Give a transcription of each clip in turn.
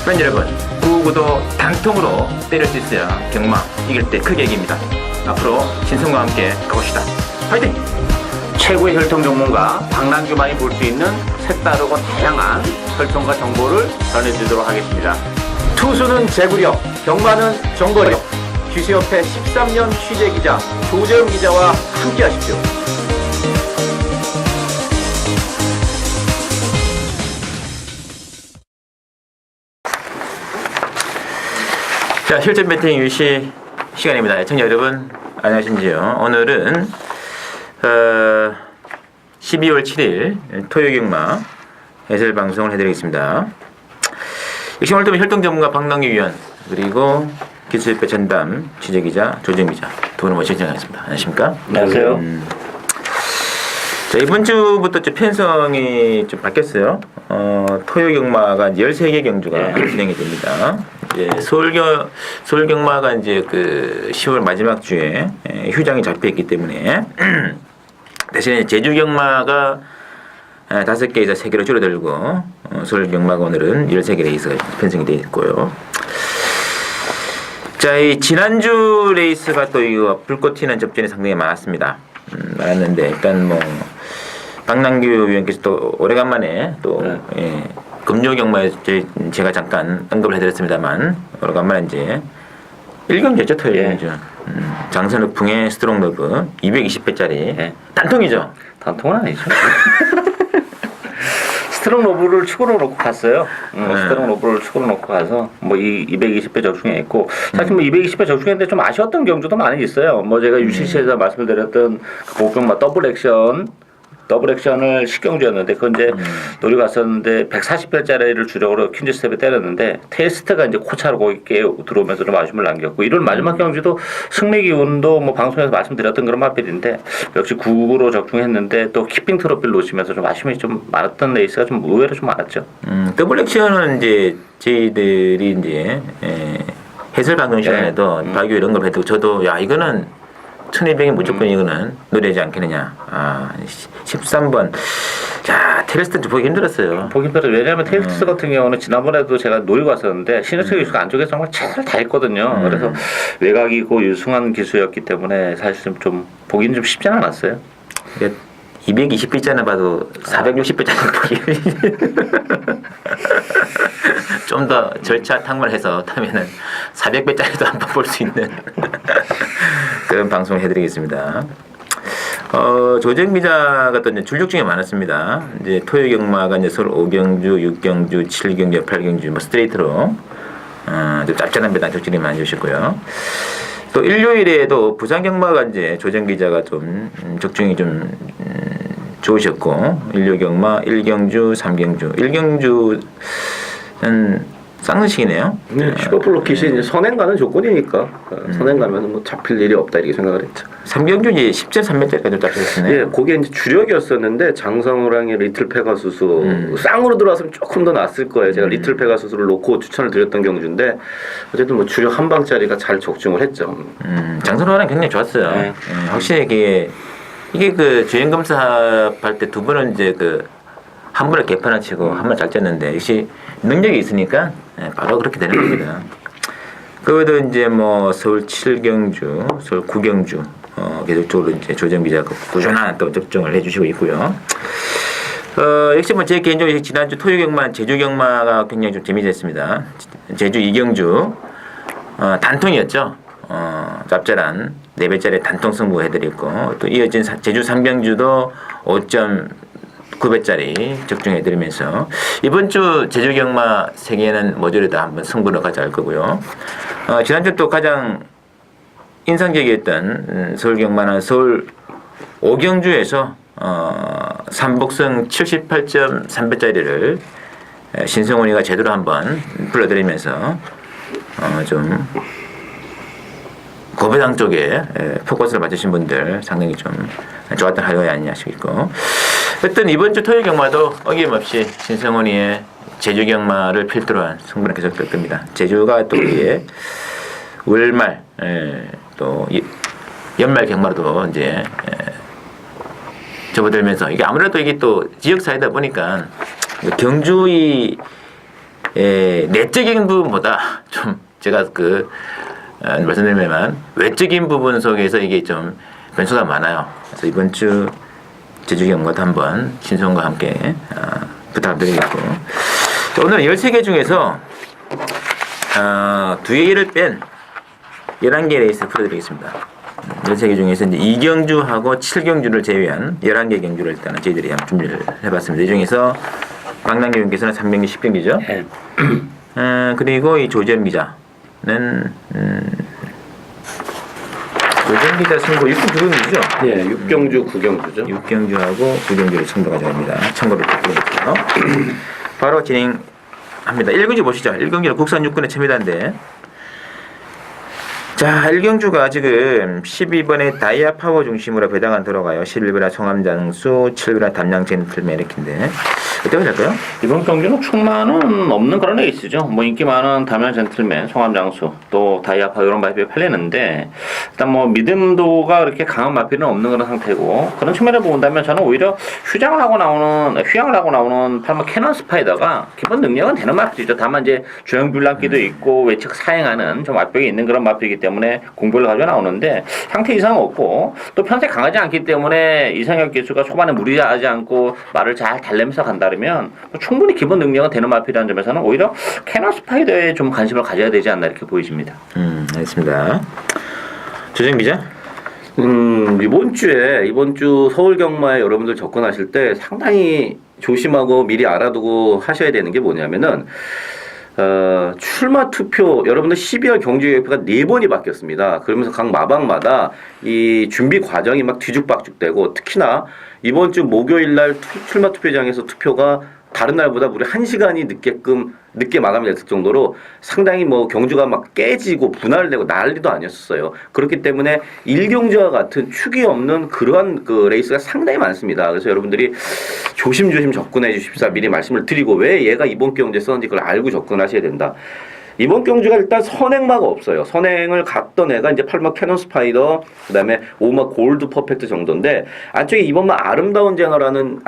팬 여러분, 구구도 단통으로 때릴 수 있어야 경마 이길 때 크게 이깁니다. 앞으로 신성과 함께 가봅시다. 화이팅! 최고의 혈통 전문가 박남규만이 볼 수 있는 색다르고 다양한 혈통과 정보를 전해드리도록 하겠습니다. 투수는 제구력, 경마는 정보력. 귀수협회 13년 취재기자 조재훈 기자와 함께 하십시오. 자, 실전 배팅 유시 시간입니다. 시청자 여러분, 안녕하신지요. 오늘은 12월 7일 토요경마 해설 방송을 해드리겠습니다. 역시 오늘도 혈통 전문가 박남규 위원, 그리고 기술협회 전담 취재기자 조정 기자 두 분을 모시고 진행하겠습니다. 안녕하십니까? 안녕하세요. 자, 이번 주부터 좀 편성이 좀 바뀌었어요. 토요경마가 13개 경주가 진행이 됩니다. 이제 서울경마가 이제 그 10월 마지막 주에 휴장이 잡혀있기 때문에 대신에 제주경마가 5개에서 3개로 줄어들고 서울경마가 오늘은 13개 레이스가 편성이 되어 있고요. 자, 이 지난주 레이스가 또 이거 불꽃 튀는 접전이 상당히 많았습니다. 많았는데 일단 뭐 박남규 위원께서 또 오래간만에 또 금요경마에 제가 잠깐 언급을 해드렸습니다만 오래간만에 이제 1경기였죠, 토요일경주. 장선욱풍의 스트롱러브 220배짜리 단통이죠. 단통은 아니죠. 스트롱 로브를 축으로 놓고 갔어요. 스트롱 로브를 축으로 놓고 가서 뭐 이 220배 적중했고 사실 뭐 220배 적중했는데 좀 아쉬웠던 경주도 많이 있어요. 뭐 제가 UCC에서 말씀드렸던 그 보병마 더블 액션을 10경주였는데 그건 이제 노리고 갔었는데 140배짜리를 주력으로 퀸즈 스텝에 때렸는데 테스트가 이제 코차로 거기 깨 들어오면서 좀 아쉬움을 남겼고 이런 마지막 경주도 승리 기운도 뭐 방송에서 말씀드렸던 그런 맛들인데 역시 9구로 적중했는데 또 키핑 트로피를 놓치면서 좀 아쉬움이 좀 많았던 레이스가 좀 의외로 좀 많았죠. 더블 액션은 이제 저희들이 이제 해설 방송 시간에도 발교 이런 걸 했고 저도 야 이거는 1200이 무조건 이거는 노리하지 않겠느냐. 13번. 자, 테레스트 보기 힘들었어요. 보기 힘들어요. 왜냐하면 테레스트 같은 경우는 지난번에도 제가 노리고 왔었는데 신해철 기수가 안쪽에서 정말 최선을 다했거든요. 그래서 외곽이고 유승한 기수였기 때문에 사실 좀 보기는 좀 쉽진 않았어요. 220배짜리 봐도 460배짜리 보기 좀 더 절차 탕물해서 타면은 400배짜리도 한번 볼 수 있는 그런 방송을 해드리겠습니다. 조정 기자가 또 이제 줄력 중에 많았습니다. 이제 토요경마가 이제 서울 5경주, 6경주, 7경주, 8경주 뭐 스트레이트로 좀 짭짤한 배당 적절히 많이 주셨고요. 또 일요일에도 부산경마가 이제 조정 기자가 좀 적중이 좀 좋으셨고 일요경마 1경주, 3경주, 1경주는 쌍능식이네요. 슈퍼플로킷이 이제 선행 가는 조건이니까 선행 가면 뭐 잡힐 일이 없다 이렇게 생각을 했죠. 3경주 이제 10.3m까지 잡혔었네요. 예, 그게 이제 주력이었었는데 장성우랑의 리틀 페가수스 쌍으로 들어왔으면 조금 더 낫을 거예요. 제가 리틀 페가수스를 놓고 추천을 드렸던 경주인데 어쨌든 뭐 주력 한 방짜리가 잘 적중을 했죠. 장성우랑 굉장히 좋았어요. 네. 확실히 이게 그 주행 검사할 때 두 분은 이제 그 한 번을 개판을 치고 한 번 잘 쳤는데 역시 능력이 있으니까 바로 그렇게 되는 겁니다. 그것도 이제 뭐 서울 7경주, 서울 9경주 계속적으로 이제 조정 기자가 꾸준한 또 접종을 해주시고 있고요. 역시 뭐 제 개인적으로 지난주 토요경마, 제주경마가 굉장히 좀 재미있었습니다. 제주 2경주 단통이었죠. 짭짤한 4배짜리 단통 승부 해드렸고 또 이어진 제주 3경주도 5.9배짜리 적중해드리면서 이번 주 제주경마 3개는 모조리 다 한번 승부를 가져갈 거고요. 지난주 또 가장 인상적이었던 서울경마는 서울 5경주에서 삼복승 78.3배짜리를 신성훈이가 제대로 한번 불러드리면서 좀 고배당 쪽에 포커스를 맞추신 분들 상당히 좀 좋았던 하루가 아니냐 싶고 어떤 이번 주 토요일 경마도 어김없이 신성훈이의 제주 경마를 필두로 한 승부는 계속될 겁니다. 제주가 또 이게 월말 또 연말 경마로도 이제 접어들면서 이게 아무래도 이게 또 지역 사회다 보니까 경주의 내적인 부분보다 좀 제가 말씀드리면 외적인 부분 속에서 이게 좀 변수가 많아요. 그래서 이번 주 제주 경과도 한번 신성과 함께 부탁드리겠고, 자, 오늘 13개 중에서 2개를 뺀 11개 레이스 풀어드리겠습니다. 13개 중에서 이제 2경주하고 7경주를 제외한 11개 경주를 일단은 저희들이 한번 준비를 해봤습니다. 이 중에서 박남기 교수는 3경기 10경기죠. 네. 그리고 이 조재현 기자는 조재현 기자 승부 6경 9경주죠. 예, 6경주 9경주죠. 6경주하고 9경주를 승부 가져갑니다. 참고로 부탁드릴게요. 바로 진행합니다. 1경주 보시죠. 1경주는 국산 육군의 첨예단데, 자, 1경주가 지금 12번에 다이아 파워 중심으로 배당안 들어가요. 11번에 송암장수, 7번에 담양 젠틀맨 이렇게인데 어떻게 할까요? 이번 경기는 충만은 없는 그런 레이스죠. 뭐 인기 많은 담양 젠틀맨, 송암장수, 또 다이아파 이런 마필이 팔리는데, 일단 뭐 믿음도가 그렇게 강한 마필은 없는 그런 상태고, 그런 측면을 본다면 저는 오히려 휘양을 하고 나오는 팔마 캐논 스파이더가 기본 능력은 되는 마필이죠. 다만 이제 주행 뷰란기도 있고 외측 사행하는 좀 압력이 있는 그런 마필이기 때문에 공부를 가지고 나오는데 상태 이상 없고, 또 편세 강하지 않기 때문에 이상혁 기수가 초반에 무리하지 않고 말을 잘 달래면서 간다면 충분히 기본 능력은 되는 마필이라는 점에서는 오히려 캐논 스파이더에 좀 관심을 가져야 되지 않나 이렇게 보여집니다. 알겠습니다. 조정 기자? 이번 주 서울 경마에 여러분들 접근하실 때 상당히 조심하고 미리 알아두고 하셔야 되는 게 뭐냐면은, 출마 투표, 여러분들 12월 경주개표가 4번이 바뀌었습니다. 그러면서 각 마방마다 이 준비 과정이 막 뒤죽박죽되고, 특히나 이번 주 목요일 날 출마 투표장에서 투표가 다른 날보다 무려 1시간이 늦게 마감이 됐을 정도로 상당히 뭐 경주가 막 깨지고 분할되고 난리도 아니었어요. 그렇기 때문에 1경주와 같은 축이 없는 그러한 레이스가 상당히 많습니다. 그래서 여러분들이 조심조심 접근해 주십사 미리 말씀을 드리고, 왜 얘가 이번 경주에 썼는지 그걸 알고 접근하셔야 된다. 이번 경주가 일단 선행마가 없어요. 선행을 갔던 애가 이제 8마 캐논 스파이더, 그 다음에 5마 골드 퍼펙트 정도인데, 안쪽에 이번마 아름다운 제너라는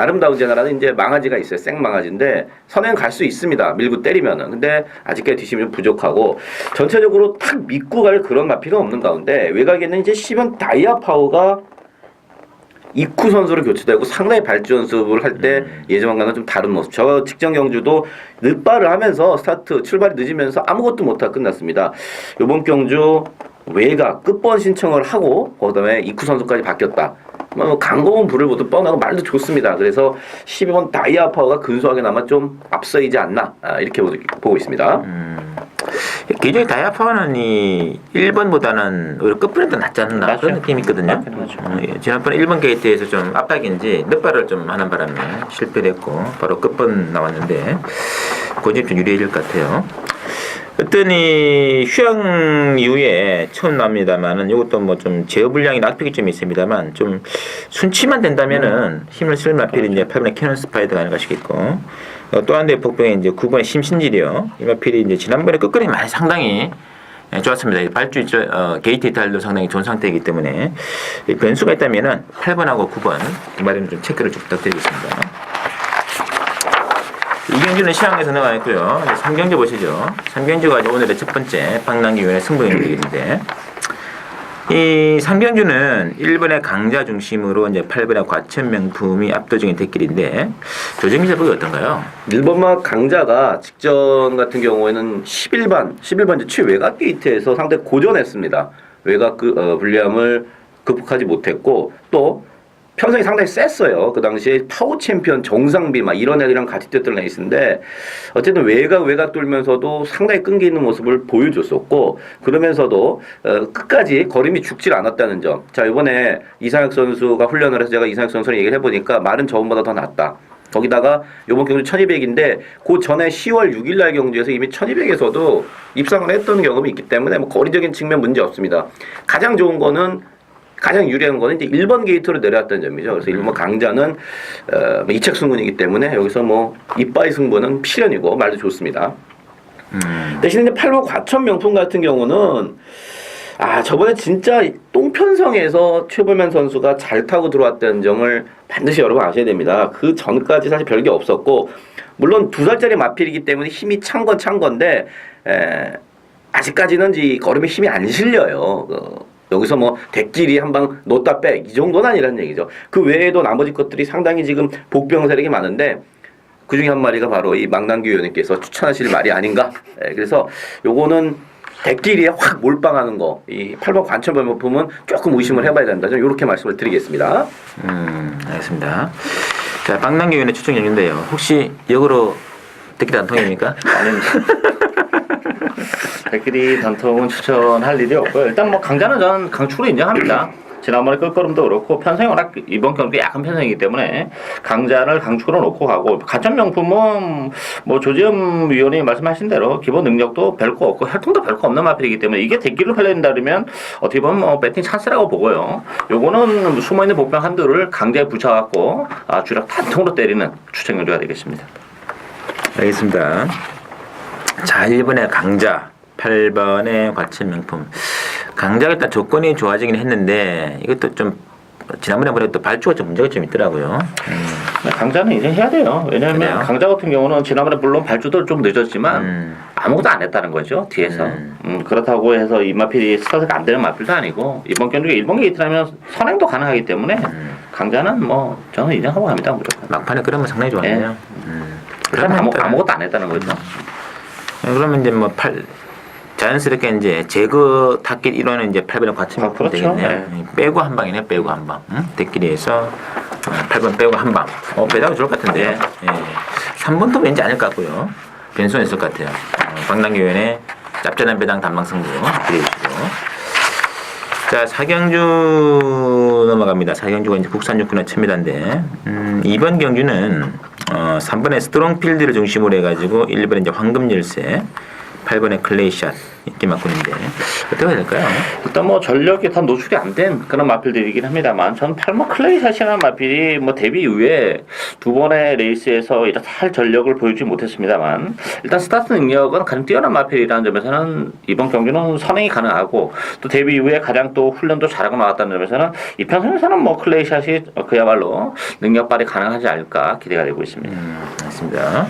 이제 망아지가 있어요. 생망아지인데, 선행 갈 수 있습니다. 밀고 때리면은. 근데 아직까지 뒷심이 좀 부족하고, 전체적으로 탁 믿고 갈 그런 마필은 없는 가운데, 외곽에는 이제 10연 다이아 파워가 이쿠 선수로 교체되고 상당히 발주 연습을 할 때 예전과는 좀 다른 모습. 저 직전 경주도 늦발을 하면서 출발이 늦으면서 아무것도 못하고 끝났습니다. 이번 경주 외곽 끝번 신청을 하고 그다음에 이쿠 선수까지 바뀌었다. 강공은 불을 보듯 뻔하고 말도 좋습니다. 그래서 12번 다이아 파워가 근소하게나마 좀 앞서이지 않나, 이렇게 보고 있습니다. 개인적인 다이아 파워는 이 1번보다는 오히려 끝번에 더 낫지 않나 그런 느낌이 있거든요. 지난번에 1번 게이트에서 좀 압박인지 늦발을 좀 하는 바람에 실패를 했고 바로 끝번 나왔는데 그 점이 좀 유리해질 것 같아요. 어떤 이 휴양 이후에 처음 나옵니다만은 이것도 뭐 좀 제어 불량이 낙폭이 좀 있습니다만 좀 순치만 된다면은 힘을 쓸 마필이 이제 8번의 캐논 스파이더가 아닌가 싶겠고, 또 한 대의 복병이 이제 9번의 심신질이요. 이 마필이 이제 지난번에 끝거리 많이 상당히 좋았습니다. 발주 게이트 이탈도 상당히 좋은 상태이기 때문에 변수가 있다면은 8번하고 9번 이 말에는 좀 체크를 좀 부탁드리겠습니다. 2경주는 시황에서 나와 있고요. 3경주 보시죠. 3경주가 오늘의 첫 번째 박남기 위원의 승부 경기인데, 이 3경주는 1번의 강자 중심으로 이제 8번의 과천명품이 압도적인 대결인데, 조정기자 보기 어떤가요? 1번마 강자가 직전 같은 경우에는 11번 최외곽 게이트에서 상당히 고전했습니다. 외곽 불리함을 극복하지 못했고, 또 편성이 상당히 셌어요. 그 당시에 파워 챔피언 정상비 막 이런 애들이랑 같이 뛰었던 레이스인데, 어쨌든 외곽 돌면서도 상당히 끈기 있는 모습을 보여줬었고, 그러면서도 끝까지 걸음이 죽질 않았다는 점. 자, 이번에 이상혁 선수가 훈련을 해서 제가 이상혁 선수랑 얘기를 해보니까 말은 저번보다 더 낫다. 거기다가 이번 경주 1200인데 그 전에 10월 6일 날 경주에서 이미 1200에서도 입상을 했던 경험이 있기 때문에 뭐 거리적인 측면 문제 없습니다. 가장 유리한 거는 이제 1번 게이트로 내려왔다는 점이죠. 그래서 1번 강자는 이책 승군이기 때문에 여기서 뭐 이빠이 승부는 필연이고 말도 좋습니다. 대신에 이제 8번 과천 명품 같은 경우는 저번에 진짜 똥편성에서 최보면 선수가 잘 타고 들어왔다는 점을 반드시 여러분 아셔야 됩니다. 그 전까지 사실 별게 없었고, 물론 2살짜리 마필이기 때문에 힘이 찬 건데, 아직까지는 이 걸음에 힘이 안 실려요. 여기서 뭐 대끼리 한 방 놓다 빼 이 정도는 아니라는 얘기죠. 그 외에도 나머지 것들이 상당히 지금 복병 세력이 많은데, 그 중에 한 마리가 바로 이 망난규 의원님께서 추천하실 말이 아닌가. 그래서 요거는 대끼리에 확 몰빵하는 거, 이 8번 관천벌목 보면 조금 의심을 해봐야 된다. 좀 이렇게 말씀을 드리겠습니다. 알겠습니다. 자, 빵난기 의원의 추천 경주인데요. 혹시 역으로 대끼리 단통입니까? 아닙니다. 백길이 단통은 추천할 일이 없고요. 일단 뭐 강자는 저는 강추로 인정합니다. 지난번에 끌걸음도 그렇고 편성이 워낙 이번 경기가 약한 편성이기 때문에 강자를 강추로 놓고 가고 가점 명품은 뭐 조지현 위원이 말씀하신 대로 기본 능력도 별거 없고 혈통도 별거 없는 마필이기 때문에 이게 대기로 팔려진다 그러면 어떻게 보면 뭐 배팅 찬스라고 보고요. 요거는 숨어있는 복병 한두를 강자에 붙여갖고 주력 단통으로 때리는 추천 경기가 되겠습니다. 알겠습니다. 자, 1번의 강자, 8번의 과천 명품. 강자가 일단 조건이 좋아지긴 했는데 이것도 좀 지난번에 보니까 또 발주가 좀 문제가 좀 있더라고요. 강자는 이제 해야 돼요. 왜냐하면 그래요? 강자 같은 경우는 지난번에 물론 발주도 좀 늦었지만 아무것도 안 했다는 거죠. 뒤에서. 그렇다고 해서 이 마필이 스타트가 안 되는 마필도 아니고 이번 경기가 일본 게이트라면 선행도 가능하기 때문에 강자는 뭐 저는 인정하고 갑니다. 무조건. 막판에 그러면 상당히 좋았네요. 네. 그러면 아무것도 안 했다는 거죠. 그러면 이제 뭐 자연스럽게 이제 제거 타깃 1호는 이제 8번의 과천 명품 그렇죠. 되겠네요. 네. 빼고 한 방이네, 빼고 한 방. 대끼리에서 8번 빼고 한 방. 빼다가 좋을 것 같은데요. 네. 3번도 왠지 아닐 것 같고요. 변수는 있을 것 같아요. 방랑기 의원의 짭짤한 배당 단방승부 기대해주시고. 자, 사경주 넘어갑니다. 사경주가 이제 국산 육군의 1000m인데, 이번 경주는 3번의 스트롱필드를 중심으로 해가지고 1번에 이제 황금열쇠, 8번의 클레이샷 이렇게 맞고는데 어떻게 해야 될까요? 일단 뭐 전력이 다 노출이 안 된 그런 마필들이긴 합니다만 저는 8번 클레이샷이라는 마필이 뭐 데뷔 이후에 두 번의 레이스에서 이렇게 할 전력을 보여주지 못했습니다만 일단 스타트 능력은 가장 뛰어난 마필이라는 점에서는 이번 경기는 선행이 가능하고 또 데뷔 이후에 가장 또 훈련도 잘하고 나왔다는 점에서는 이 편성에서는 뭐 클레이샷이 그야말로 능력 발휘 가능하지 않을까 기대가 되고 있습니다. 맞습니다.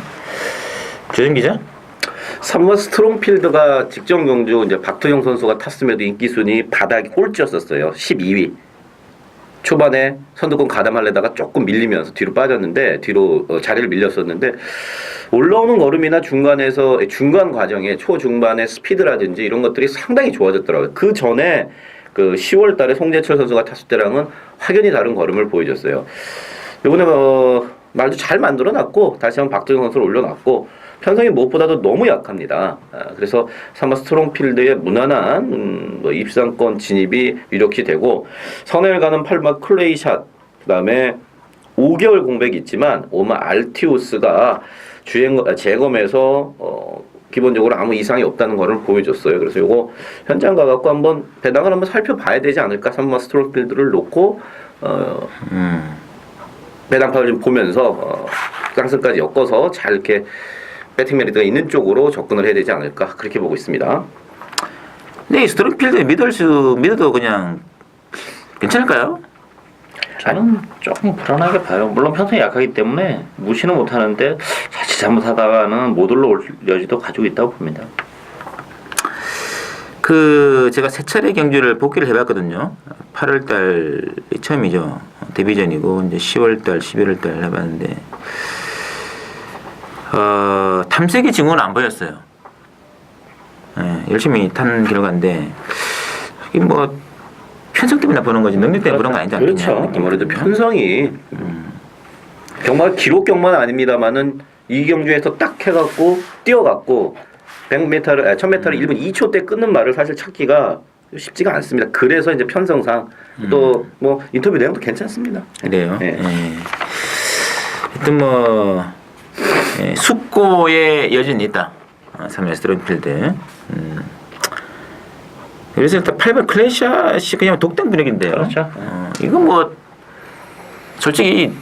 조정 기자? 3번 스트롱필드가 직전 경주 이제 박토영 선수가 탔음에도 인기 순위 바닥이 꼴찌였었어요. 12위. 초반에 선두권 가담하려다가 조금 밀리면서 뒤로 빠졌는데 뒤로 자리를 밀렸었는데 올라오는 걸음이나 중간에서 중간 과정에 초중반의 스피드라든지 이런 것들이 상당히 좋아졌더라고요. 그 전에 그 10월 달에 송재철 선수가 탔을 때랑은 확연히 다른 걸음을 보여줬어요. 이번에 말도 잘 만들어놨고 다시 한번 박도영 선수를 올려놨고 편성이 무엇보다도 너무 약합니다. 그래서 3번 스트롱필드의 무난한 입상권 진입이 유력시 되고 선행을 가는 8번 클레이샷 그다음에 5개월 공백이 있지만 5번 알티우스가 재검에서 기본적으로 아무 이상이 없다는 것을 보여줬어요. 그래서 이거 현장 가갖고 한번 배당을 한번 살펴봐야 되지 않을까. 3번 스트롱필드를 놓고 배당파를 좀 보면서 쌍승까지 엮어서 잘 이렇게 배팅 메리트가 있는 쪽으로 접근을 해야 되지 않을까 그렇게 보고 있습니다. 네, 스트롱필드 믿어도 그냥 괜찮을까요? 저는 조금 불안하게 봐요. 물론 편성이 약하기 때문에 무시는 못하는데 자칫 잘못하다가는 못 올라올 여지도 가지고 있다고 봅니다. 제가 세 차례 경주를 복귀를 해봤거든요. 8월달 처음이죠. 데뷔전이고 이제 10월달, 11월달 해봤는데 탐색의 징후는 안 보였어요. 열심히 탄 결과인데 이게 뭐 편성 때문에 보는 거지 능력 때문에 보는 거 아니지 않겠냐. 그렇죠. 아무래도 편성이 경마 기록 경마는 아닙니다만은 이 경주에서 딱 해갖고 뛰어갖고 100m를 1000m를 1분 2초 때 끊는 말을 사실 찾기가 쉽지가 않습니다. 그래서 이제 편성상 또 뭐 인터뷰 내용도 괜찮습니다. 그래요. 네. 하여튼 뭐 숙고의 여진이 있다. 3번 스트롱필드. 그래서 일단 8번 클래샷이 그냥 독단 분위기인데요. 그렇죠. 이거 뭐 솔직히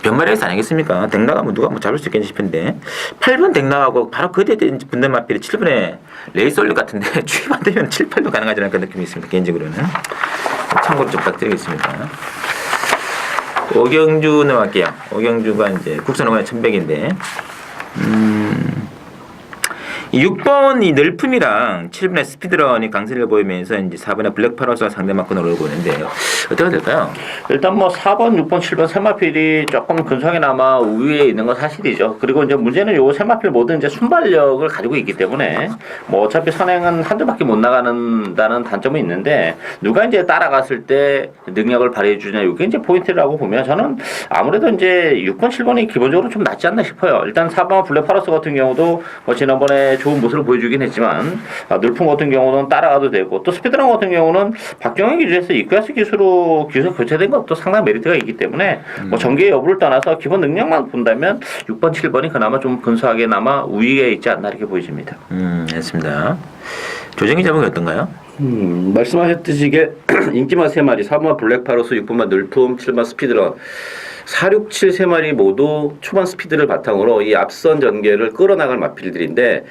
변마레이스 아니겠습니까? 덱나가면 누가 뭐 잡을 수 있겠지 싶은데 8번 덱나가고 바로 그 뒤에 붙는 마필이 7번에 레이솔리 같은데 추입 안 되면 7, 8도 가능하지 않을까 느낌이 있습니다. 개인적으로는. 참고로 좀 부탁드리겠습니다. 오경주 넘어갈게요. 오경주가 이제 국선 5번에 1100인데 6번 이 늘품이랑 7번의 스피드런이 강세를 보이면서 이제 4번의 블랙파로스가 상대만권으로 오르고 있는데 어떻게 될까요? 일단 뭐 4번, 6번, 7번 세마필이 조금 근성이나마 우위에 있는 건 사실이죠. 그리고 이제 문제는 요 세마필 모두 이제 순발력을 가지고 있기 때문에 뭐 어차피 선행은 한두 바퀴 못 나가는다는 단점은 있는데 누가 이제 따라갔을 때 능력을 발휘해 주냐 이게 이제 포인트라고 보면 저는 아무래도 이제 6번, 7번이 기본적으로 좀 낫지 않나 싶어요. 일단 4번 블랙파로스 같은 경우도 뭐 지난번에 좋은 모습을 보여주긴 했지만 늘품 같은 경우는 따라가도 되고 또 스피드런 같은 경우는 박경영 기준에서 이클래스 기술로 기술 교체된 것도 상당히 메리트가 있기 때문에 뭐 전개 여부를 떠나서 기본 능력만 본다면 6번, 7번이 그나마 좀 근소하게나마 우위에 있지 않나 이렇게 보여집니다. 알겠습니다. 조정기 자목이 어떤가요? 말씀하셨듯이 이게 인기마 3마리 4번 블랙파로스, 6번만 늘품, 7번 스피드런 4, 6, 7 3마리 모두 초반 스피드를 바탕으로 이 앞선 전개를 끌어나갈 마필들인데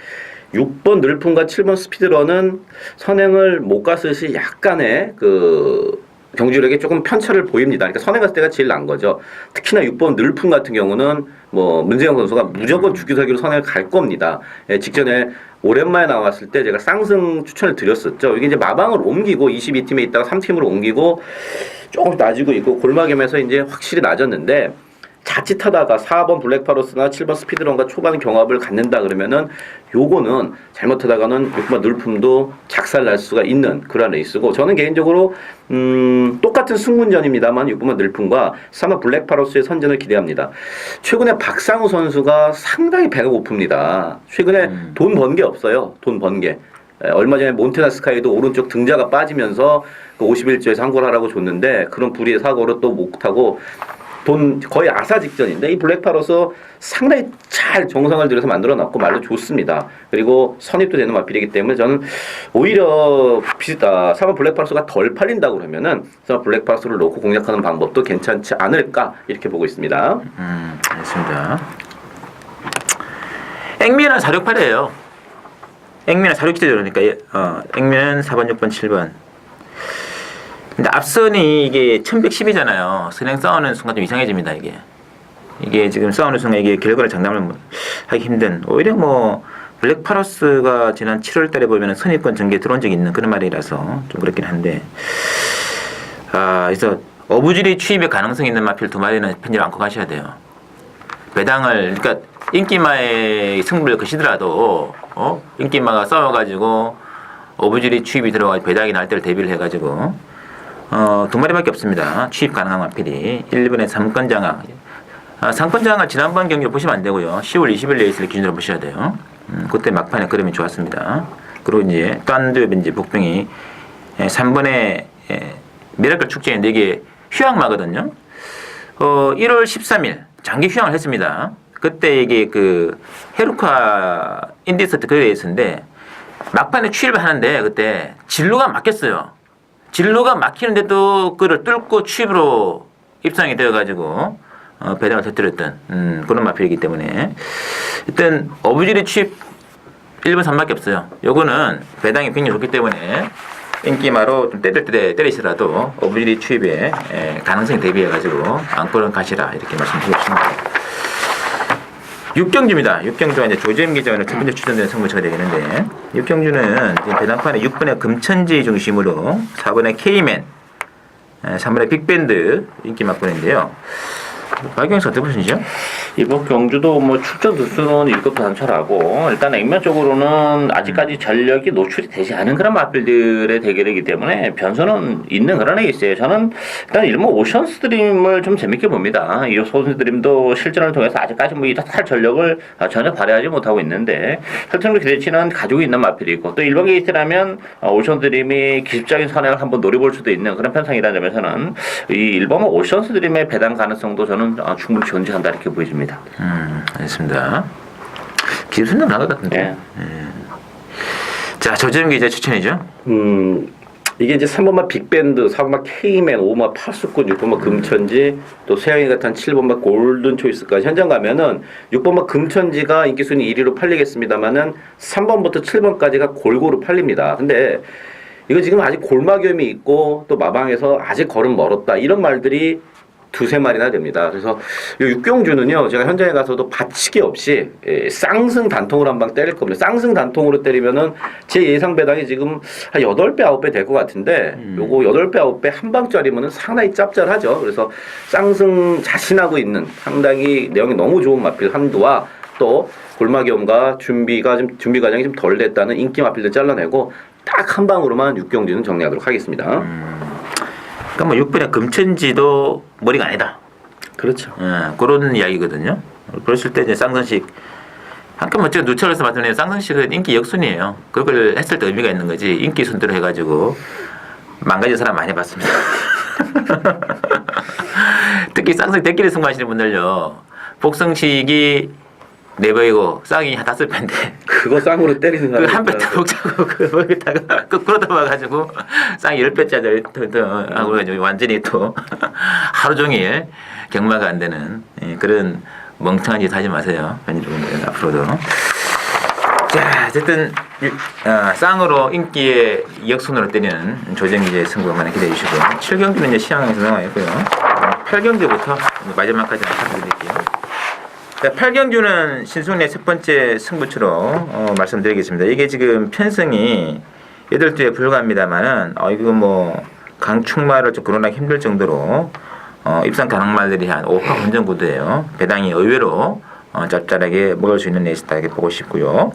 6번 늘품과 7번 스피드런은 선행을 못 갔을 시 약간의 그 경주력에 조금 편차를 보입니다. 그러니까 선행 갔을 때가 제일 난 거죠. 특히나 6번 늘품 같은 경우는 뭐 문재영 선수가 무조건 주기석으로 선행을 갈 겁니다. 예, 직전에 오랜만에 나왔을 때 제가 쌍승 추천을 드렸었죠. 이게 이제 마방을 옮기고 22팀에 있다가 3팀으로 옮기고 조금 낮아지고 있고 골마겸에서 이제 확실히 낮았는데 자칫하다가 4번 블랙파로스나 7번 스피드런과 초반 경합을 갖는다 그러면은 요거는 잘못하다가는 6번 늘품도 작살날 수가 있는 그런 레이스고 저는 개인적으로 똑같은 승문전입니다만 6번 늘품과 3번 블랙파로스의 선전을 기대합니다. 최근에 박상우 선수가 상당히 배가 고픕니다. 최근에 돈 번 게 없어요. 돈 번 게. 얼마 전에 몬테나 스카이도 오른쪽 등자가 빠지면서 그 51조에서 항고를 하라고 줬는데 그런 불의의 사고로 또 못하고 돈 거의 아사 직전인데 이 블랙파로스 상당히 잘 정성을 들여서 만들어놨고 말도 좋습니다. 그리고 선입도 되는 마필이기 때문에 저는 오히려 3번 블랙파로스가 덜 팔린다고 그러면은 3번 블랙파로스를 놓고 공략하는 방법도 괜찮지 않을까 이렇게 보고 있습니다. 알겠습니다. 액면은 468이에요. 액면은 467 그러니까 액면은 4번, 6번, 7번. 근데 앞선이 이게 1110이잖아요. 선행 싸우는 순간 좀 이상해집니다, 이게 지금 싸우는 순간 이게 결과를 장담을 하기 힘든. 오히려 뭐, 블랙파로스가 지난 7월 달에 보면 선입권 전개에 들어온 적이 있는 그런 말이라서 좀 그렇긴 한데. 그래서 어부지리 추입의 가능성이 있는 마필 두 마리는 편집을 안고 가셔야 돼요. 배당을, 그러니까 인기마의 승부를 거시더라도, 인기마가 싸워가지고 어부지리 추입이 들어가지고 배당이 날 때를 대비를 해가지고, 두 마리밖에 없습니다. 취입 가능한 마필이 1번에 3건 장악. 3건 장악 지난번 경기를 보시면 안 되고요. 10월 20일 레이스를 기준으로 보셔야 돼요. 그때 막판에 그림이 좋았습니다. 그리고 이제 딴드벤지 복병이 3번에 미라클 축제에 4개 휴양마거든요. 1월 13일 장기 휴양을 했습니다. 그때 이게 그 헤루카 인디스트 그 레이스인데 막판에 취입을 하는데 그때 진로가 막혔어요. 진로가 막히는데도 그를 뚫고 취입으로 입상이 되어가지고 배당을 터뜨렸던 그런 마필이기 때문에 일단 어부지리 취입 1번 3밖에 없어요. 요거는 배당이 굉장히 좋기 때문에 인기마로 좀 때릴 때 때리시더라도 어부지리 취입에 가능성이 대비해가지고 안고는 가시라 이렇게 말씀드리겠습니다. 6경주입니다. 6경주가 이제 조재임 기자가 첫 번째 추천되는 승부처가 되겠는데 6경주는 지금 배당판에 6번의 금천지 중심으로 4번의 K맨, 3번의 빅밴드 인기 막권인데요. 박경영 씨 어떻게 보시죠? 이번 경주도 뭐 출전 두수는 1급 단촐하고 일단 액면적으로는 아직까지 전력이 노출이 되지 않은 그런 마필들의 대결이기 때문에 변수는 있는 그런 레이스예요. 저는 일단 일본 오션스트림을 좀 재밌게 봅니다. 이 오션스트림도 실전을 통해서 아직까지 뭐 이렇할 전력을 전혀 발휘하지 못하고 있는데 혈통적 기대치는 가지고 있는 마필이고 또 일본 게이트라면 오션스트림이 기습적인 선행을 한번 노려볼 수도 있는 그런 편성이라는 점에서는 이 일본 오션스트림의 배당 가능성도 저는 충분히 존재한다 이렇게 보여집니다. 알겠습니다. 기술은 나은 것 같은데. 네. 자, 조재임 기자 추천이죠? 이게 이제 3번마 빅밴드, 4번마 K맨, 5번마 파수꾼, 6번마 금천지, 또 세영이 같은 7번마 골든 초이스까지 현장 가면은 6번마 금천지가 인기 순위 1위로 팔리겠습니다만은 3번부터 7번까지가 골고루 팔립니다. 근데 이거 지금 아직 골마겸이 있고 또 마방에서 아직 걸음 멀었다 이런 말들이 두세 마리나 됩니다. 그래서 이 육경주는요, 제가 현장에 가서도 받치기 없이 쌍승 단통으로 한 방 때릴 겁니다. 쌍승 단통으로 때리면은 제 예상 배당이 지금 한 8배, 9배 될 것 같은데, 요거 8배, 9배 한 방짜리면은 상당히 짭짤하죠. 그래서 쌍승 자신하고 있는 상당히 내용이 너무 좋은 마필 한두와 또 골마겸과 준비 과정이 좀 덜 됐다는 인기 마필들 잘라내고 딱 한 방으로만 육경주는 정리하도록 하겠습니다. 그러니까 뭐 6번의 금천지도 머리가 아니다. 그렇죠. 그런 이야기거든요. 그랬을 때 이제 쌍선식 한껏 멋지게 누처럼서 말씀드리면 쌍선식은 인기 역순이에요. 그걸 했을 때 의미가 있는 거지. 인기 순대로 해가지고 망가진 사람 많이 봤습니다. 특히 쌍선식 대끼리 승부하시는 분들요. 복성식이 4배이고 쌍이 한 5배인데 그거 쌍으로 때리는 그 사람. 한 배 더 먹자고 그거에다가 거꾸로 넘어가지고 쌍이 10배짜리 하고 해가지고 완전히 또 하루 종일 경마가 안 되는 그런 멍청한 짓 하지 마세요. 여러분들 앞으로도. 자, 어쨌든 쌍으로 인기의 역순으로 때리는 조정기의 승부 많이 기대해 주시고 7경기는 이제 시향에서 나와 있고요. 8경기부터 마지막까지 말씀드릴게요. 자, 8경주는 신승훈의 첫 번째 승부처로 말씀드리겠습니다. 이게 지금 편승이 8주에 불과합니다만은 이거 뭐 강축마를 좀 거론하기 힘들 정도로 입상 가능말들이 한 5파 혼전 구도예요. 배당이 의외로 짭짤하게 먹을 수 있는 레이스다 이렇게 보고 싶고요.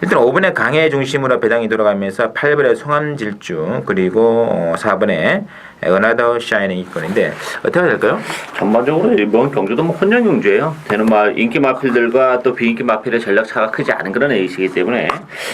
일단 5번에 강해 중심으로 배당이 돌아가면서 8번에 송암질주 그리고 4번에 Another Shining 이건인데 어떻게 해야 될까요? 전반적으로 이번 경주도 뭐 혼전 경주예요. 되는 인기 마필들과 또 비인기 마필의 전력 차가 크지 않은 그런 레이스이기 때문에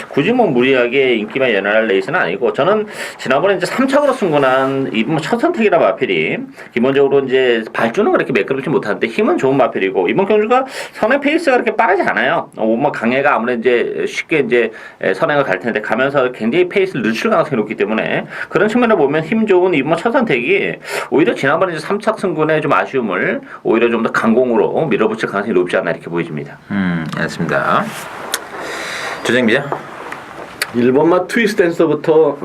굳이 뭐 무리하게 인기만 연연할 레이스는 아니고 저는 지난번에 이제 3착으로 승부한 이번 첫 선택이라 마필이 기본적으로 이제 발주는 그렇게 매끄럽지 못하는데 힘은 좋은 마필이고 이번 경주가 선행 페이스가 그렇게 빠르지 않아요. 오마 강해가 아무래도 이제 쉽게 이제 선행을 갈 텐데 가면서 굉장히 페이스를 늦출 가능성이 높기 때문에 그런 측면을 보면 힘 좋은 이번 첫 선택이 오히려 지난번에 이제 3착 승군의 좀 아쉬움을 오히려 좀 더 강공으로 밀어붙일 가능성이 높지 않나 이렇게 보여집니다. 알겠습니다. 조정 기자. 1번마 트위스트 댄서부터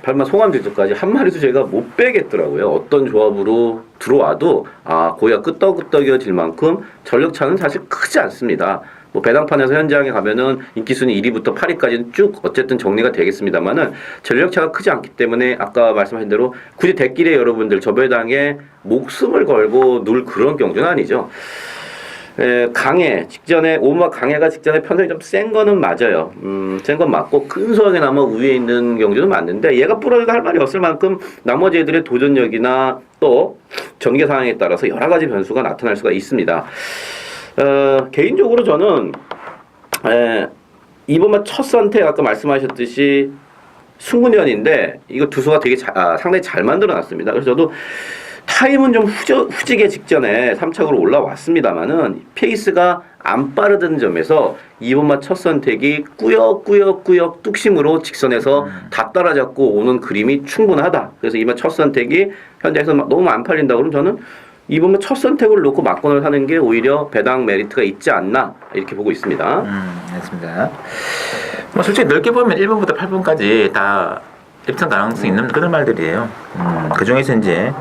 8번 송암질주까지 한 마리도 제가 못 빼겠더라고요. 어떤 조합으로 들어와도 고기가 끄떡끄떡이어질 만큼 전력차는 사실 크지 않습니다. 뭐 배당판에서 현장에 가면은 인기순위 1위부터 8위까지는 쭉 어쨌든 정리가 되겠습니다만은 전력차가 크지 않기 때문에 아까 말씀하신 대로 굳이 대길에 여러분들 저 배당에 목숨을 걸고 놀 그런 경주는 아니죠. 강해 직전에 오마 강해가 직전에 편성이 좀 센 거는 맞아요. 센 건 맞고 근소하게나마 우위에 있는 경주는 맞는데 얘가 부러져도 할 말이 없을 만큼 나머지 애들의 도전력이나 또 전개 상황에 따라서 여러 가지 변수가 나타날 수가 있습니다. 개인적으로 저는 이번만 첫 선택 아까 말씀하셨듯이 승군연인데 이거 두수가 되게 상당히 잘 만들어놨습니다. 그래서 저도 타임은 좀 후지게 직전에 3착으로 올라왔습니다만은 페이스가 안 빠르던 점에서 이번만 첫 선택이 꾸역꾸역 뚝심으로 직선에서 다 따라잡고 오는 그림이 충분하다. 그래서 이번 첫 선택이 현장에서 너무 안 팔린다 그러면 저는 이번만 첫 선택을 놓고 막권을 하는 게 오히려 배당 메리트가 있지 않나 이렇게 보고 있습니다. 알겠습니다. 뭐 솔직히 넓게 보면 1번부터 8번까지 다 입상 가능성이 있는 그런 말들이에요. 그 중에서 이제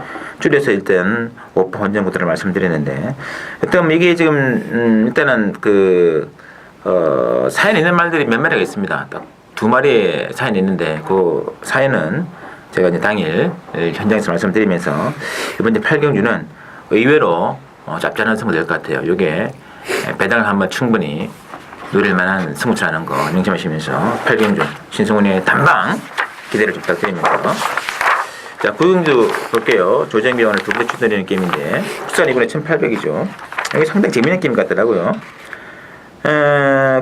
줄여서 일단 5파 혼전 구도를 말씀드리는데 일단 이게 지금 일단은 사연에 있는 말들이 몇 마리가 있습니다. 딱 2마리의 사연이 있는데 그 사연은 제가 이제 당일 현장에서 말씀드리면서 이번 이제 8경주는 의외로 짭짤한 승부 될 것 같아요. 이게 배당을 한번 충분히 노릴 만한 승부처라는 거 명심하시면서 8경주 신승훈의 단방 기대를 좀 부탁드리면서 자 9경주 볼게요. 조정비원을 두 번째 추천드리는 게임인데 국산 2분의 1800이죠. 여기 상당히 재밌는 게임 같더라고요.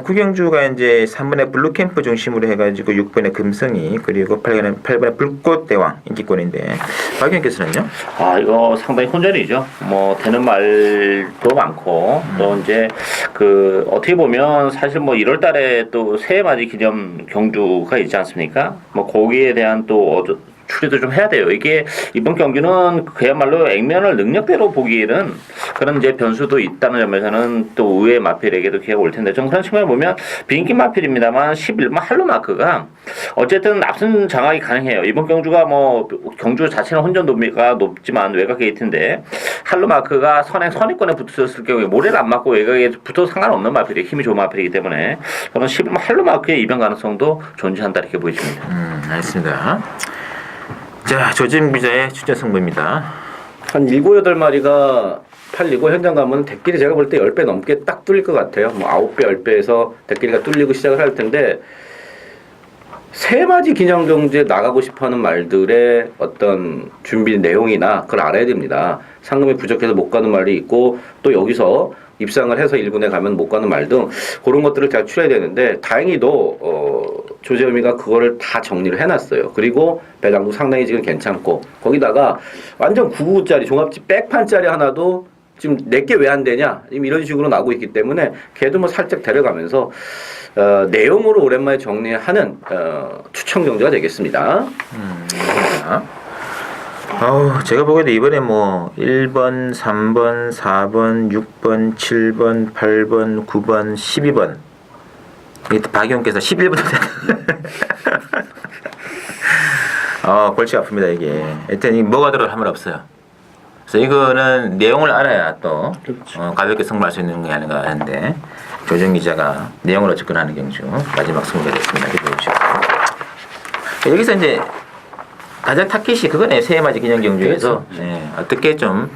구경주가 이제 3번에 블루캠프 중심으로 해가지고 6번에 금성이 그리고 8번에 불꽃대왕 인기권인데 박영께서는요? 아 이거 상당히 혼전이죠. 뭐 되는 말도 많고 또 이제 그 어떻게 보면 사실 뭐 1월달에 또 새해맞이 기념 경주가 있지 않습니까? 뭐 거기에 대한 또 추리도 좀 해야 돼요. 이게 이번 경기는 그야말로 액면을 능력대로 보기에는 그런 이제 변수도 있다는 점에서는 또 의외의 마필에게도 기회가 올 텐데 좀 그런 측면을 보면 비인기 마필입니다만 11번 할로 마크가 어쨌든 앞선 장악이 가능해요. 이번 경주가 뭐 경주 자체는 혼전 도미가 높지만 외곽 게이트인데 할로 마크가 선행권에 붙었을 경우에 모래를 안 맞고 외곽에 붙어도 상관없는 마필이에요. 힘이 좋은 마필이기 때문에 저는 11번 할로 마크의 이변 가능성도 존재한다 이렇게 보여집니다. 알겠습니다. 자, 조진 기자의 추천 승부입니다. 한 7, 8마리가 팔리고 현장 가면 대끼리 제가 볼 때 10배 넘게 딱 뚫릴 것 같아요. 뭐 9배, 10배에서 대끼리가 뚫리고 시작을 할 텐데 새맞이 기념 경주에 나가고 싶어하는 말들의 어떤 준비 내용이나 그걸 알아야 됩니다. 상금이 부족해서 못 가는 말이 있고 또 여기서 입상을 해서 1군에 가면 못 가는 말 등 그런 것들을 다 추려야 되는데 다행히도 조재범이가 그거를 다 정리를 해놨어요. 그리고 배당도 상당히 지금 괜찮고 거기다가 완전 99짜리 종합집 백판짜리 하나도 지금 내게 왜 안 되냐 지금 이런 식으로 나오고 있기 때문에 걔도 뭐 살짝 데려가면서 내용으로 오랜만에 정리하는 추천 경주가 되겠습니다. 제가 보기에도 이번에 뭐 1번, 3번, 4번, 6번, 7번, 8번, 9번, 12번 박용께서 11번 골치 아픕니다 이게. 하여튼 뭐가 들어도 할 말 없어요. 그래서 이거는 내용을 알아야 또 가볍게 승부할 수 있는 게 아닌가 하는데 조정 기자가 내용으로 접근하는 경주 마지막 승부가 됐습니다. 여기서 이제 가장 타깃이 그거네요. 새해맞이 기념 경주에서 어떻게 좀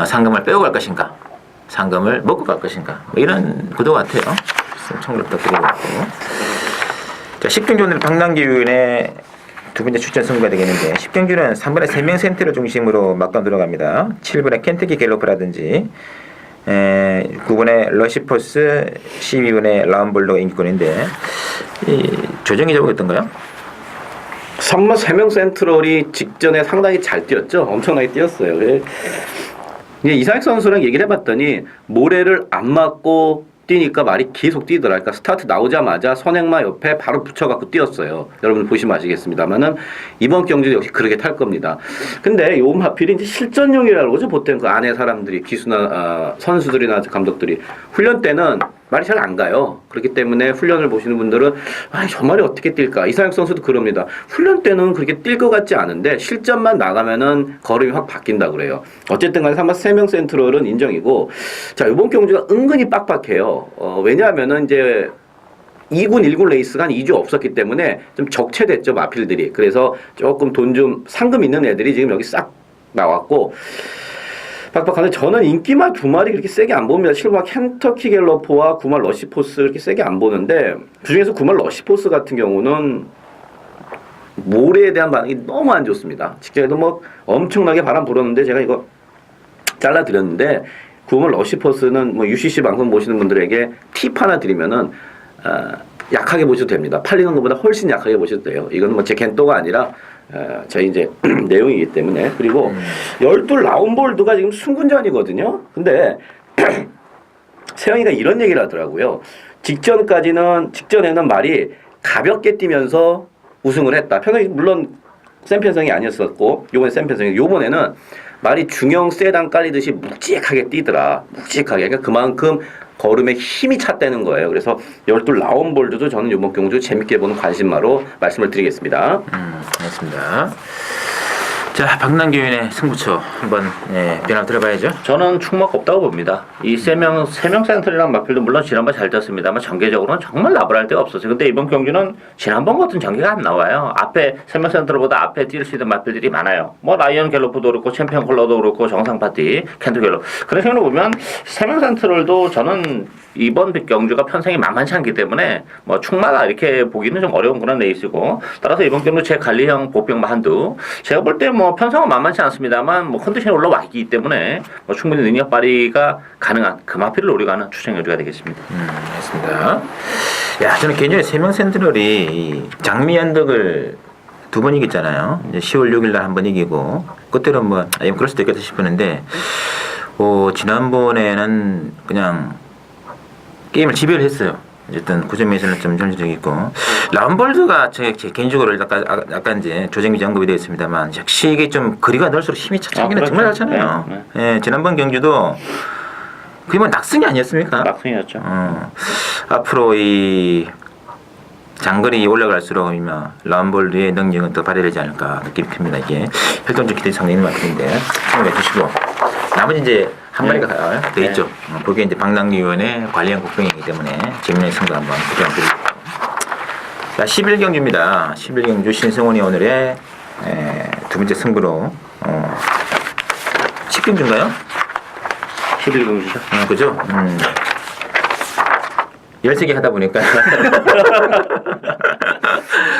상금을 빼고 갈 것인가, 상금을 먹고 갈 것인가, 뭐 이런 구도 같아요. 총력 부탁드리고 있고. 자, 10경주 오늘 박남기윤의 두 번째 출전 승부가 되겠는데 10경주는 3번에 3명 센터를 중심으로 막강 들어갑니다. 7번에 켄터키 갤로프라든지 9번에 러시포스, 12번에 라운볼로가 인기권인데 이 조정이 잡았던가요? 3번 3명 센트럴이 직전에 상당히 잘 뛰었죠. 엄청나게 뛰었어요. 이상혁 선수랑 얘기를 해봤더니 모래를 안 맞고 뛰니까 말이 계속 뛰더라. 그러니까 스타트 나오자마자 선행마 옆에 바로 붙여갖고 뛰었어요. 여러분 보시면 아시겠습니다만은 이번 경기도 역시 그렇게 탈 겁니다. 근데 요 하필이 이제 실전용이라고 그러죠. 보통 그 안에 사람들이 기수나 선수들이나 감독들이 훈련 때는 말이 잘 안 가요. 그렇기 때문에 훈련을 보시는 분들은 저 말이 어떻게 뛸까? 이상혁 선수도 그럽니다. 훈련 때는 그렇게 뛸 것 같지 않은데 실전만 나가면은 걸음이 확 바뀐다 그래요. 어쨌든 간에 3명 센트럴은 인정이고 자, 이번 경주가 은근히 빡빡해요. 왜냐하면은 이제 2군, 1군 레이스가 한 2주 없었기 때문에 좀 적체됐죠, 마필들이. 그래서 조금 돈 좀 상금 있는 애들이 지금 여기 싹 나왔고 빡빡한데 저는 인기말 2마리 그렇게 세게 안 봅니다. 7번 켄터키 갤러퍼와 9말 러시포스 그렇게 세게 안 보는데 그중에서 9말 러시포스 같은 경우는 모래에 대한 반응이 너무 안 좋습니다. 직전에도 뭐 엄청나게 바람 불었는데 제가 이거 잘라드렸는데 9말 러시포스는 뭐 UCC 방송 보시는 분들에게 팁 하나 드리면은 약하게 보셔도 됩니다. 팔리는 것보다 훨씬 약하게 보셔도 돼요. 이거는 뭐 제 겐또가 아니라 저희 이제 내용이기 때문에. 그리고 12 라운볼드가 지금 승군전이거든요. 근데 세영이가 이런 얘기를 하더라고요. 직전에는 말이 가볍게 뛰면서 우승을 했다. 편성이 물론 센 편성이 아니었었고 요번에 센 편성이 요번에는 말이 중형 세단 깔리듯이 묵직하게 뛰더라. 묵직하게. 그러니까 그만큼 걸음에 힘이 찼다는 거예요. 그래서 12 라운볼드도 저는 이번 경주 재밌게 보는 관심마로 말씀을 드리겠습니다. 알겠습니다. 자, 박남기윤의 승부처 한번 변화 들어봐야죠. 저는 충막 없다고 봅니다. 이 세 명 센터리랑 마필도 물론 지난번 잘 떴습니다만 전개적으로는 정말 나불할 데가 없었어요. 근데 이번 경기는 지난번 같은 전개가 안 나와요. 앞에 3명 센터보다 앞에 뛸 수 있는 마필들이 많아요. 뭐 라이언 갤로프도 그렇고 챔피언 컬러도 그렇고 정상 파티 켄터 갤로. 그런 식으로 보면 3명 센터럴도 저는 이번 경주가 편성이 만만치 않기 때문에 뭐 충마다 이렇게 보기는 좀 어려운 그런 레이스고 따라서 이번 경주 제 관리형 보병마 한두 제가 볼 때 뭐 편성은 만만치 않습니다만 뭐 컨디션이 올라와 있기 때문에 뭐 충분히 능력 발휘가 가능한 그 마필을 노리고 하는 추천 경주가 되겠습니다. 알겠습니다. 야, 저는 개인적으로 세명 센트럴이 장미 언덕을 두 번 이겼잖아요. 이제 10월 6일 날 한 번 이기고 그때는 뭐 그럴 수도 있겠다 싶었는데 지난번에는 그냥 게임을 지배를 했어요. 어쨌든 그 점에서는 좀 전적이 있고 람볼드가 제 개인적으로 약간 이제 조정기 언급이 되어 있습니다만 역시 이게 좀 거리가 넓을수록 힘이 차기는 그렇죠. 정말 잘 차네요. 예, 지난번 경주도 그게 뭐 낙승이 아니었습니까? 낙승이었죠. 앞으로 이 장거리 올라갈수록 람볼드의 능력은 더 발휘되지 않을까 느낌이 듭니다. 이게 혈전적 기대 상당히 있는 것 같은데 참고해 주시고 나머지 이제 한 마리가 더 있죠. 그게 이제 박남기 의원의 관리형 국병이기 때문에 재미있는 승부 한번 부탁드리고. 자, 11경주입니다. 11경주 신성원이 오늘의 두 번째 승부로 10경주인가요? 11경주죠. 그죠? 13개 하다 보니까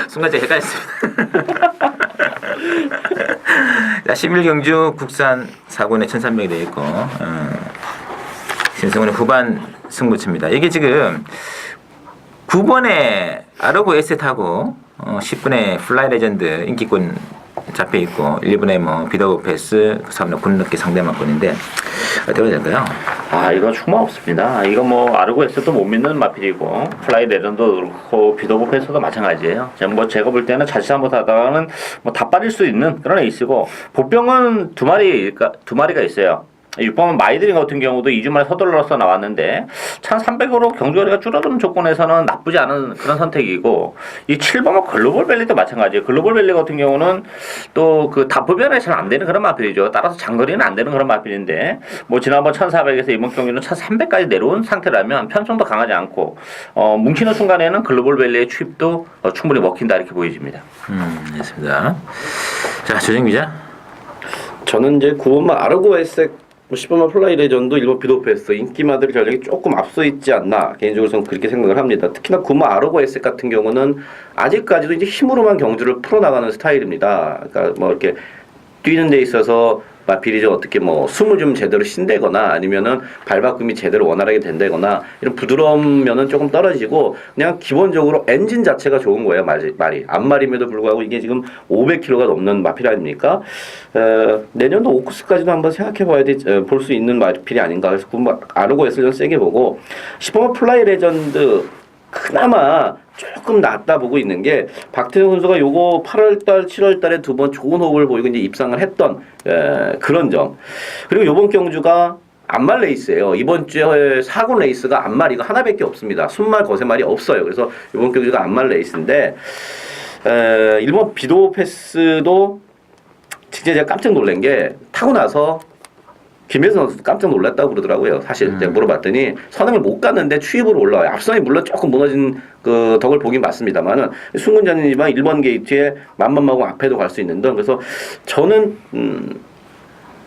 순간 제가 헷갈렸습니다. 자, 11경주 국산 4군에 1300이 되어 있고 신성훈의 후반 승부처입니다. 이게 지금 9번에 아르고 에셋하고 10분에 플라이 레전드 인기권 잡혀 있고 1분에 뭐 비더브 패스 3분 군느끼 상대만권인데 어떻게 해야 될까요? 이거 충마 없습니다. 이거 뭐 아르고에서도 못 믿는 마필이고 플라이 레전드도 그렇고 비더브 패스도 마찬가지예요. 제가 볼 때는 자칫 잘못하다가는 뭐 다 빠질 수 있는 그런 에이스고 보병은 두 마리가 있어요. 6번 마이드링 같은 경우도 2주 만에 서둘러서 나왔는데 1300으로 경주거리가 줄어드는 조건에서는 나쁘지 않은 그런 선택이고 이 7번은 글로벌 밸리도 마찬가지예요. 글로벌 밸리 같은 경우는 또 그 다포변에 잘 안 되는 그런 마필이죠. 따라서 장거리는 안 되는 그런 마필인데 뭐 지난번 1400에서 이번 경기는 1300까지 내려온 상태라면 편성도 강하지 않고 뭉치는 순간에는 글로벌 밸리의 추입도 충분히 먹힌다 이렇게 보여집니다. 알겠습니다. 자, 조정 기자. 저는 이제 9번만 아르고 에셋 10번만 플라이 레전드 1번 비도페스 인기마들의 전력이 조금 앞서 있지 않나 개인적으로 저는 그렇게 생각을 합니다. 특히나 9번 아르고 에셋 같은 경우는 아직까지도 이제 힘으로만 경주를 풀어나가는 스타일입니다. 그러니까 뭐 이렇게 뛰는 데 있어서 마필이 좀 어떻게 뭐 숨을 좀 제대로 쉰다거나 아니면은 발바꿈이 제대로 원활하게 된다거나 이런 부드러우면은 조금 떨어지고 그냥 기본적으로 엔진 자체가 좋은 거예요. 말이 앞말임에도 불구하고 이게 지금 500kg가 넘는 마필 아닙니까? 내년도 오크스까지도 한번 생각해봐야 볼 수 있는 마필이 아닌가. 그래서 아르고 에스를 좀 세게 보고 10번 플라이 레전드 그나마 조금 낫다 보고 있는 게 박태영 선수가 요거 8월달, 7월달에 두 번 좋은 호흡을 보이고 이제 입상을 했던 그런 점. 그리고 요번 경주가 안말 레이스예요. 이번 주에 4군 레이스가 안말이가 하나밖에 없습니다. 순말, 거세말이 없어요. 그래서 요번 경주가 안말 레이스인데 일본 비도 패스도 진짜 제가 깜짝 놀란 게 타고 나서 김혜선 선수도 깜짝 놀랐다고 그러더라고요. 사실 제가 물어봤더니 선행을 못 갔는데 추입으로 올라와요. 앞선이 물론 조금 무너진 그 덕을 보긴 맞습니다만은 순군전이지만 1번 게이트에 만만마고 앞에도 갈 수 있는 등 그래서 저는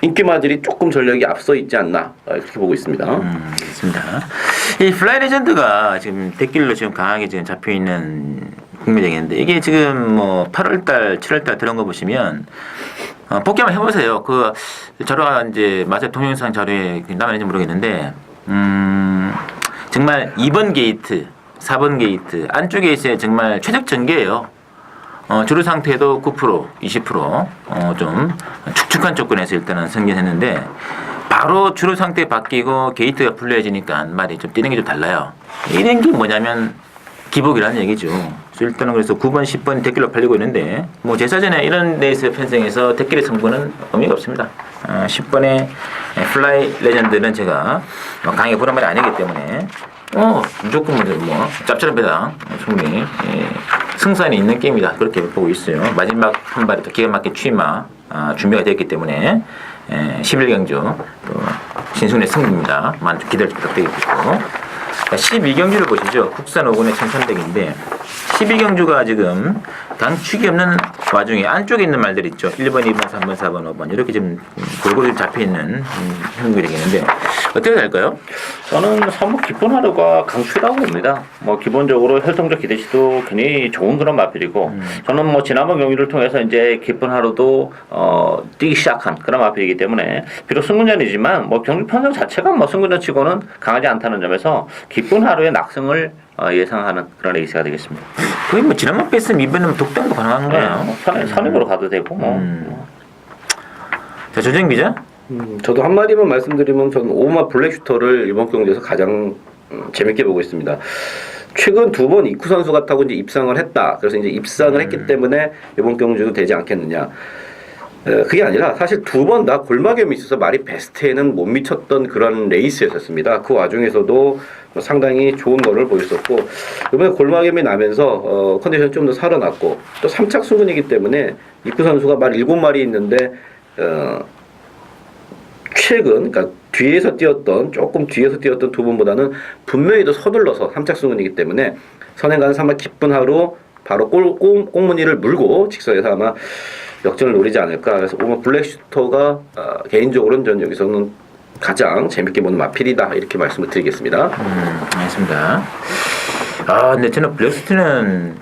인기마들이 조금 전력이 앞서 있지 않나 그렇게 보고 있습니다. 알겠습니다. 이 플라이 레전드가 지금 댓글로 지금 강하게 지금 잡혀 있는 국민적인데 이게 지금 뭐 8월달, 7월달 들어온 거 보시면 복귀 한번 해보세요. 그 자료가 이제 맞아 동영상 자료에 남아있는지 모르겠는데 정말 2번 게이트, 4번 게이트 안쪽에 있어야 정말 최적 전개예요. 주류 상태도 9%, 20% 좀 축축한 조건에서 일단은 승진했는데 바로 주류 상태 바뀌고 게이트가 불려지니까 말이 좀 뛰는 게 좀 달라요. 이런 게 뭐냐면 기복이라는 얘기죠. 일단은 그래서 9번, 10번 댓글로 팔리고 있는데 뭐 제사전에 이런 레이스 편성에서 댓글의 성분은 의미가 없습니다. 10번의 플라이 레전드는 제가 강하게 보는 말이 아니기 때문에 무조건 뭐 짭짤한 배당 충분히 승산이 있는 게임이다 그렇게 보고 있어요. 마지막 한 발이 더 기가 막힌 취마 준비가 됐기 때문에 11경주 또 신순의 승부입니다. 많은 기대를 부탁드리겠고 12경주를 보시죠. 국산 5군의 1300인데 12경주가 지금 강축이 없는 와중에 안쪽에 있는 말들 있죠. 1번, 2번, 3번, 4번, 5번 이렇게 좀 골고루 잡혀 있는 형국이 되겠는데 어떻게 될까요? 저는 선무 기쁜 하루가 강추라고 봅니다. 뭐 기본적으로 혈통적 기대치도 굉장히 좋은 그런 마필이고 저는 뭐 지난번 경기를 통해서 이제 기쁜 하루도 뛰기 시작한 그런 마필이기 때문에 비록 승군전이지만 뭐 경기 편성 자체가 뭐 승군전치고는 강하지 않다는 점에서 기쁜 하루의 낙승을 예상하는 그런 레이스가 되겠습니다. 거의 뭐 지난번 뺐으면 이번에는 독점도 가능한 거예요. 뭐 선임으로 가도 되고 뭐. 자, 조정 기자. 저도 한마디만 말씀드리면 저는 오마 블랙슈터를 이번 경기에서 가장 재밌게 보고 있습니다. 최근 2번 이쿠 선수가 타고 이제 입상을 했다. 그래서 이제 입상을 했기 때문에 이번 경기도 되지 않겠느냐. 그게 아니라 사실 2번 다 골마겸이 있어서 말이 베스트에는 못 미쳤던 그런 레이스였었습니다. 그 와중에서도 상당히 좋은 거를 보였었고 이번에 골마겸이 나면서 컨디션이 좀 더 살아났고 또 3착 승군이기 때문에 이쿠 선수가 말 7마리 있는데 최근 그러니까 조금 뒤에서 뛰었던 2번보다는 분명히 더 서둘러서 3착 승군이기 때문에 선행가는 아마 기쁜 하루 바로 꽁무니를 물고 직선에서 아마 역전을 노리지 않을까. 그래서 오마 블랙슈터가 개인적으로는 전 여기서는 가장 재밌게 보는 마필이다 이렇게 말씀을 드리겠습니다. 알겠습니다. 근데 저는 블랙슈터는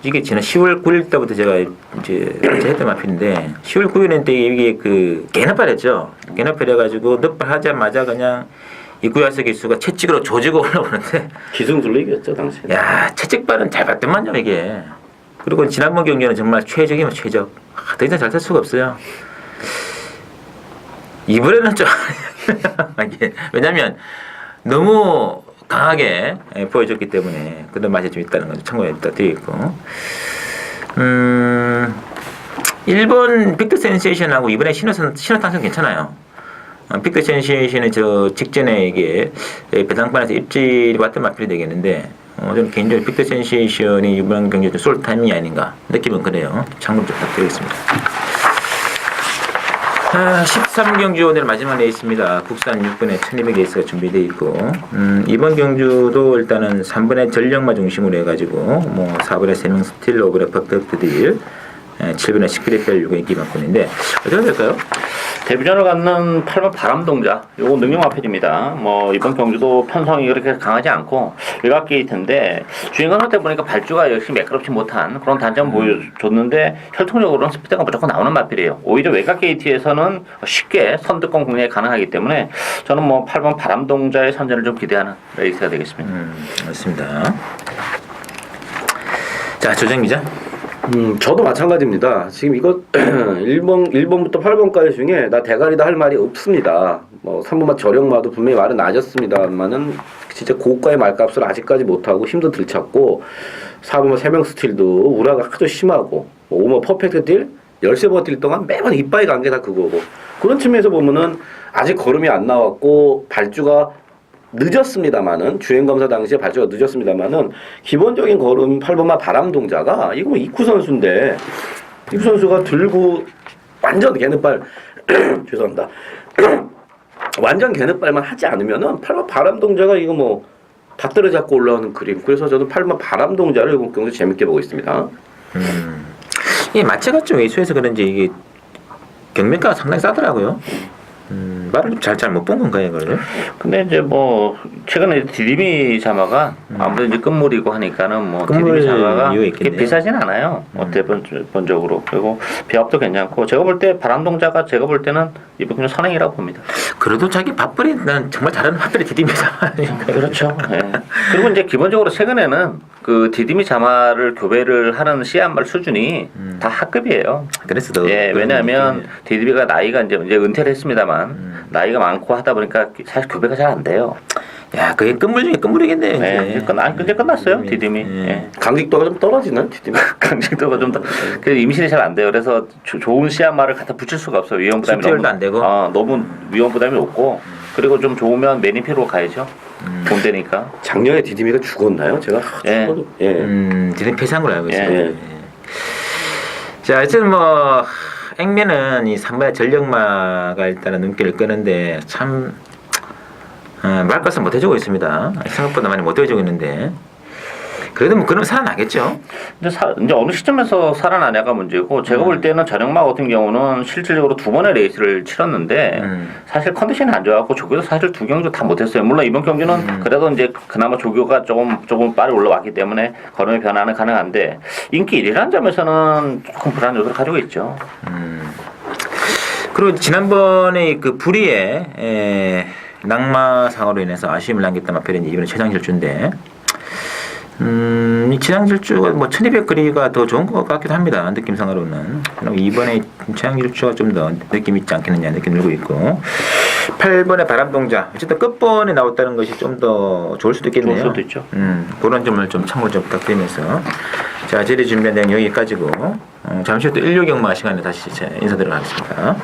이게 지난 10월 9일 때부터 제가 이제 했던 마필인데 10월 9일은 때 이게 그 개너팔했죠. 개너팔해가지고 늑발하자마자 그냥 이구야스 기수가 채찍으로 조지고 올라오는데 기승술로 이겼죠 당시. 야 채찍발은 잘 봤더만요 이게. 그리고 지난번 경기는 정말 최적이면 최적. 더 이상 잘 탈 수가 없어요. 이번에는 좀 이게 왜냐면 너무 강하게 보여줬기 때문에 그런 맛이 좀 있다는 걸 참고해 드리겠고 1번 빅터 센세이션하고 이번에 신호탄성 괜찮아요. 빅터 센세이션은 저 직전에 이게 배당반에서 입질이 왔던 마필이 되겠는데 저는 개인적으로 빅터 센세이션이 이번 경기에 쏠 타이밍이 아닌가 느낌은 그래요. 참고 좀 부탁드리겠습니다. 13경주 오늘 마지막 레이스입니다. 국산 6분의 1200 레이스가 준비되어 있고 이번 경주도 일단은 3분의 전력마 중심으로 해가지고 뭐 4분의 3명 스틸, 5분의 퍼펙트 딜 7분의 시크릿별 요거 인기 만권인데 어떻게 될까요? 데뷔전을 갖는 8번 바람동자 요거 능력 마필입니다. 뭐 이번 경주도 편성이 그렇게 강하지 않고 외곽 게이트인데 주행하는 때 보니까 발주가 역시 매끄럽지 못한 그런 단점을 보여줬는데 혈통적으로는 스피드가 무조건 나오는 마필이에요. 오히려 외곽 게이트에서는 쉽게 선두권 공략이 가능하기 때문에 저는 뭐 8번 바람동자의 선전을 좀 기대하는 레이스가 되겠습니다. 맞습니다. 자, 조정 기자. 저도 마찬가지입니다. 지금 이거 1번부터 8번까지 중에 나 대가리다 할 말이 없습니다. 뭐 3번마 저력마도 분명히 말은 낮았습니다만은 진짜 고가의 말값을 아직까지 못하고 힘도 들쳤고 4번마 3명 스틸도 우라가 하도 심하고 5번 퍼펙트 딜 13번 뛸 동안 매번 이빠이 간 게 다 그거고 그런 측면에서 보면은 아직 걸음이 안 나왔고 발주가 늦었습니다만은 주행검사 당시에 발주가 늦었습니다만은 기본적인 걸음 8번마 바람동자가 이거 뭐 이쿠 선수인데 이쿠 선수가 들고 완전 개는발 죄송합니다 완전 개는발만 하지 않으면은 8번 바람동자가 이거 뭐 다 떨어잡고 올라오는 그림. 그래서 저도 8번 바람동자를 이번 경기 재밌게 보고 있습니다. 이게 마체가 좀 왜소해서 그런지 이게 경매가가 상당히 싸더라고요. 말을 좀 잘 못 본 건가요, 이걸? 근데 이제 뭐 최근에 디디미 자마가 아무래도 이제 끝물이고 하니까는 뭐 디디미 자마가 그렇게 비싸진 않아요. 대본적으로 그리고 배합도 괜찮고 제가 볼 때 바람동자가 제가 볼 때는 이번 그냥 선행이라고 봅니다. 그래도 자기 밥벌이 난 정말 잘하는 밥벌이 디디미 자마니까. 그렇죠. 예. 그리고 이제 기본적으로 최근에는 그 디디미 자마를 교배를 하는 씨앗말 수준이 다 학급이에요. 그래서 더 왜냐하면 디디미가 나이가 이제 은퇴를 했습니다만 나이가 많고 하다 보니까 사실 교배가 잘 안 돼요. 야, 그게 끝물 중에 끝물이겠네요. 네, 이제 끝났어요. 디디미. 예. 강직도가 좀 떨어지는 디디미. 강직도가 좀 더. 그래서 임신이 잘 안 돼요. 그래서 좋은 씨앗말을 갖다 붙일 수가 없어요. 위험 부담이 수치율도 안 되고. 너무 위험 부담이 높고 그리고 좀 좋으면 매니피로 가야죠. 돈 되니까. 작년에 디디미가 죽었나요? 제가 디디미 폐사한 걸로 알고 있어요. 예. 자, 어쨌든 뭐 액면은 이 3번의 전력마가 일단은 눈길을 끄는데 참 말것은 못 해주고 있습니다. 생각보다 많이 못 해주고 있는데 그래도 뭐 그럼 살아나겠죠. 이제 어느 시점에서 살아나냐가 문제고 제가 볼 때는 전영마 같은 경우는 실질적으로 2번의 레이스를 치렀는데 사실 컨디션이 안 좋아갖고 조교도 사실 2경주 다 못했어요. 물론 이번 경주는 그래도 이제 그나마 조교가 조금 빨리 올라왔기 때문에 걸음의 변화는 가능한데 인기 1위라는 점에서는 조금 불안 요소를 가지고 있죠. 그리고 지난번에 그 불의의 낙마상으로 인해서 아쉬움을 남겼던 마필은 이번에 최장질주인데 이 최장질주가 뭐 1200거리가 더 좋은 것 같기도 합니다. 느낌상으로는. 그럼 이번에 최장질주가 좀 더 느낌 있지 않겠느냐 느낌 들고 있고 8번의 바람동자 어쨌든 끝번에 나왔다는 것이 좀 더 좋을 수도 있겠네요. 좋을 수도 있죠. 그런 점을 좀 참고 좀 부탁드리면서 자 저희 준비한 내용 여기까지고 잠시 후 또 16경마 시간에 다시 인사드리도록 하겠습니다.